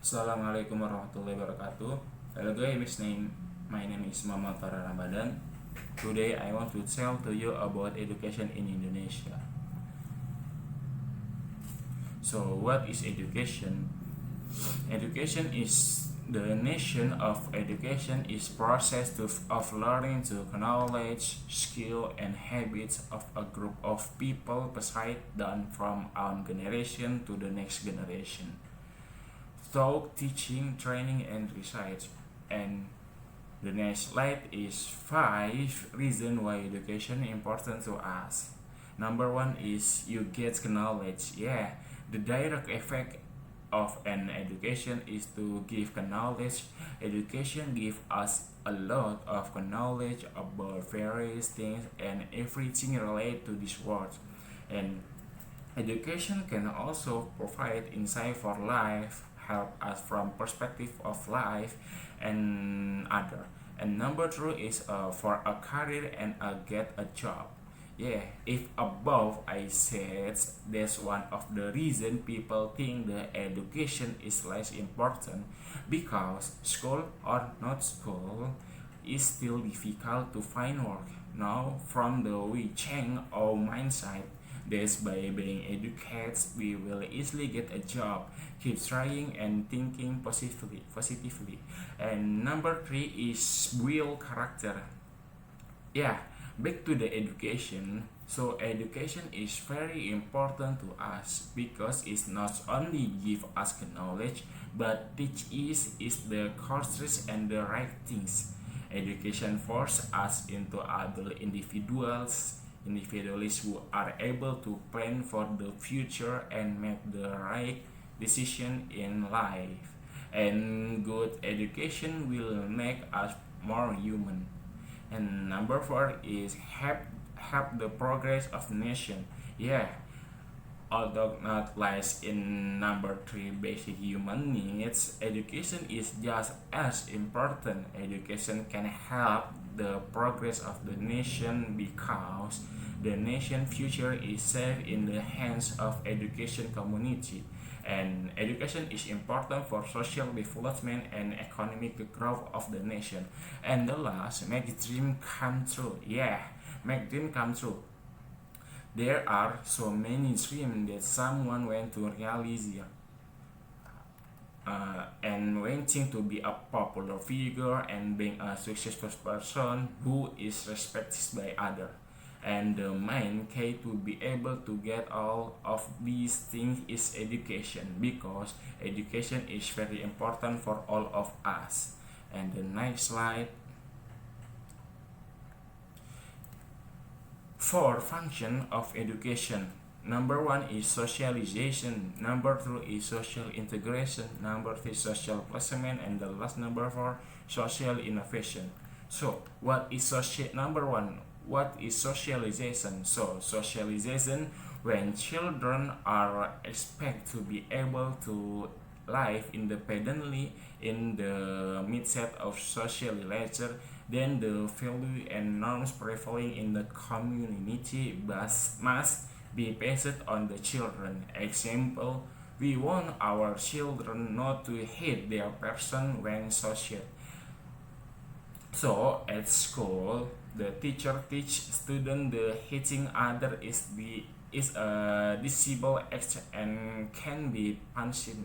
Assalamualaikum warahmatullahi wabarakatuh. Hello guys, my name is Muhammad Farah Ramadan. Today I want to tell to you about education in Indonesia. So what is education? Education is the nation of education is process of learning to knowledge, skill, and habits of a group of people passed down from one generation to the next generation. Through teaching, training, and research. And the next slide is 5 reasons why education is important to us. Number one is you get knowledge. Yeah, the direct effect of an education is to give knowledge. Education gives us a lot of knowledge about various things and everything related to this world. And education can also provide insight for life, help us from perspective of life and other. And number two is for a career and get a job. Yeah, if above I said that's one of the reason people think the education is less important because school or not school is still difficult to find work. Now from the we change our mindset, that's by being educated, we will easily get a job. Keep trying and thinking positively. And number three is build character. Yeah, back to the education. So education is very important to us because it's not only give us knowledge, but teach is the courses and the right things. Education forces us into adult individuals who are able to plan for the future and make the right decision in life. And good education will make us more human. And number four is help the progress of nation. Yeah, although not less in number three basic human needs, education is just as important. Education can help the progress of the nation because the nation future is safe in the hands of education community. And education is important for social development and economic growth of the nation. And the last, make dream come true. Yeah, make dream come true. There are so many dreams that someone went to realize, and wanting to be a popular figure and being a successful person who is respected by others. And the main key to be able to get all of these things is education because education is very important for all of us. And the next slide. Four function of education. Number one is socialization. Number two is social integration. Number three social placement, and the last number four social innovation. So what is number one? What is socialization? So socialization when children are expected to be able to live independently in the midst of social culture, then the value and norms prevailing in the community must be based on the children. Example, we want our children not to hate their person when social. So at school, the teacher teach student the hitting other is a disable act and can be punished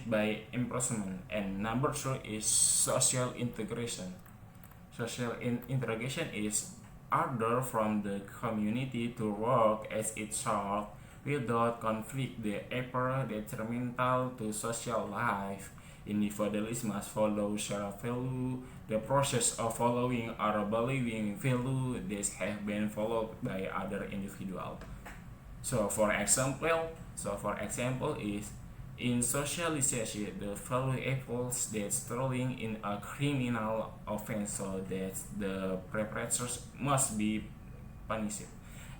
by imprisonment. And number two is social integration. Social integration is order from the community to work as itself without conflict. The effort detrimental to social life. Individuals must follow shared value. The process of following or believing value this have been followed by other individuals. So for example is in socialization, the value equals that strolling in a criminal offense, so that the perpetrators must be punished.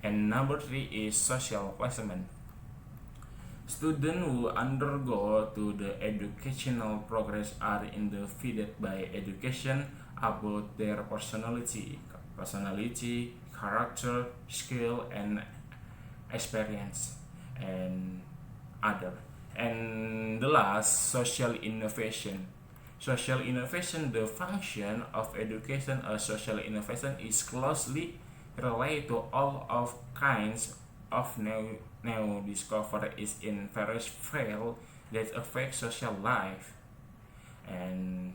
And number three is social placement. Students who undergo to the educational progress are individuated by education about their personality, character, skill, and experience, and other. And the last, social innovation. Social innovation, the function of education as social innovation is closely related to all of kinds of new discoveries in various fields that affect social life. And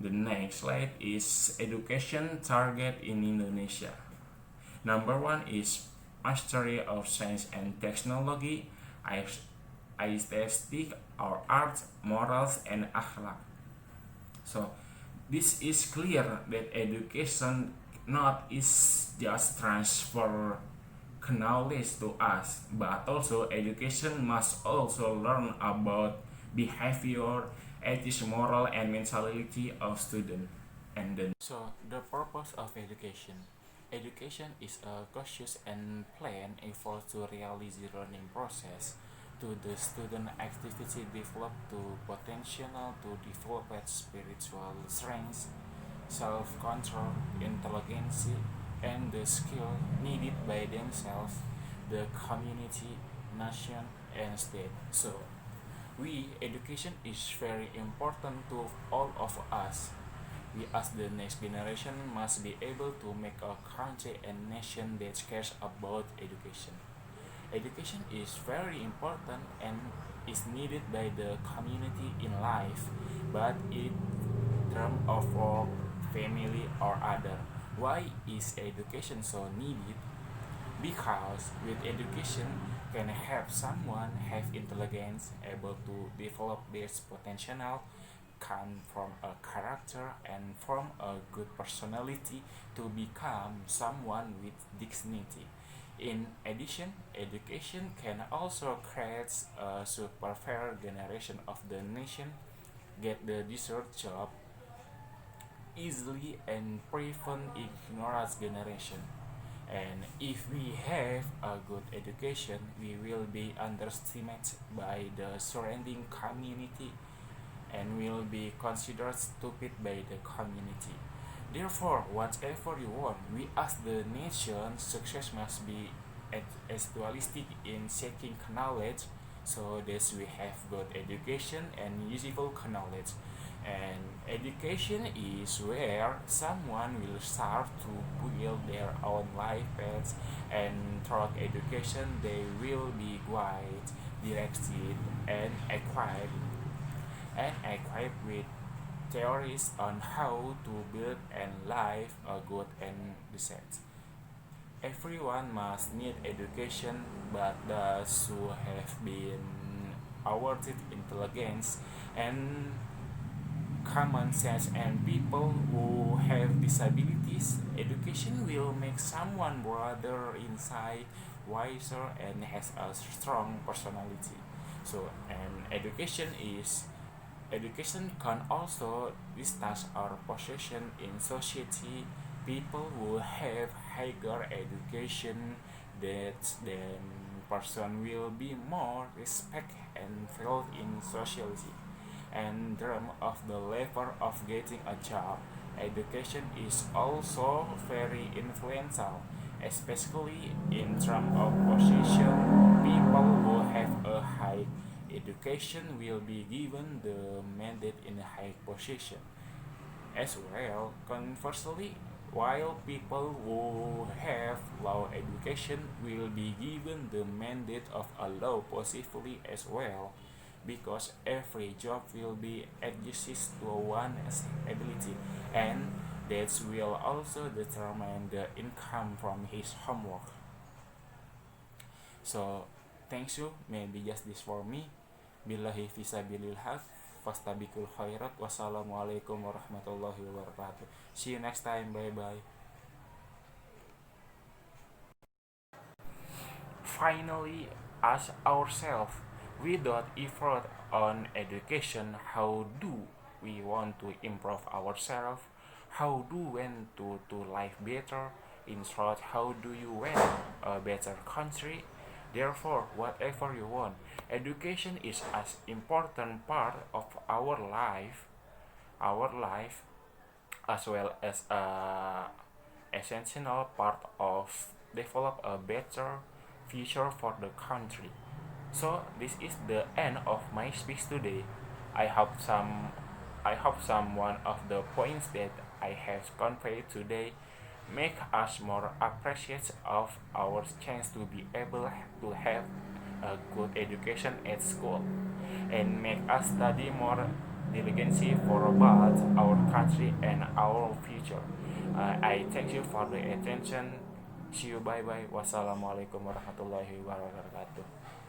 the next slide is education target in Indonesia. Number one is mastery of science and technology, aesthetic or art, morals, and akhlak. So this is clear that education not is just transfer knowledge to us, but also education must also learn about behavior, ethics, moral, and mentality of student. And then, so the purpose of education. Education is a cautious and planned effort to realize the learning process to the student activity develop to potential to develop spiritual strengths, self-control, intelligence, and the skill needed by themselves, the community, nation, and state. So, education is very important to all of us. We as the next generation must be able to make a country and nation that cares about education. Education is very important and is needed by the community in life, but in terms of work, family, or other. Why is education so needed? Because with education can help someone have intelligence, able to develop their potential, come from a character and from a good personality to become someone with dignity. In addition, education can also create a super fair generation of the nation, get the deserved job easily and prevent ignorance generation. And if we have a good education, we will be underestimated by the surrounding community and will be considered stupid by the community. Therefore, whatever you want, we as the nation, success must be enthusiastic in seeking knowledge so that we have good education and useful knowledge. And education is where someone will start to build their own life paths, and through education they will be guided, directed, and equipped with theories on how to build and live a good and decent. Everyone must need education, but those who have been awarded intelligence and common sense and people who have disabilities, education will make someone broader inside, wiser, and has a strong personality. So, and education can also distance our position in society. People who have higher education that then person will be more respect and felt in society. And term of the level of getting a job, education is also very influential, especially in terms of position. People who have a high education will be given the mandate in a high position. As well, conversely, while people who have low education will be given the mandate of a low positively as well, because every job will be adjusted to one's ability, and that will also determine the income from his homework. So, thanks you, maybe just this for me. Billahi fisabilil haq, fastabikul khairat. Wassalamualaikum warahmatullahi wabarakatuh. See you next time. Bye bye. Finally, ask ourselves, without effort on education, how do we want to improve ourselves? How do we want to live better? In short, how do you want a better country? Therefore, whatever you want, education is as important part of our life, as well as a essential part of develop a better future for the country. So this is the end of my speech today. I hope some I hope some one of the points that I have conveyed today make us more appreciative of our chance to be able to have a good education at school and make us study more diligently for about our country and our future. I thank you for the attention. See you, bye bye. Wassalamualaikum warahmatullahi wabarakatuh.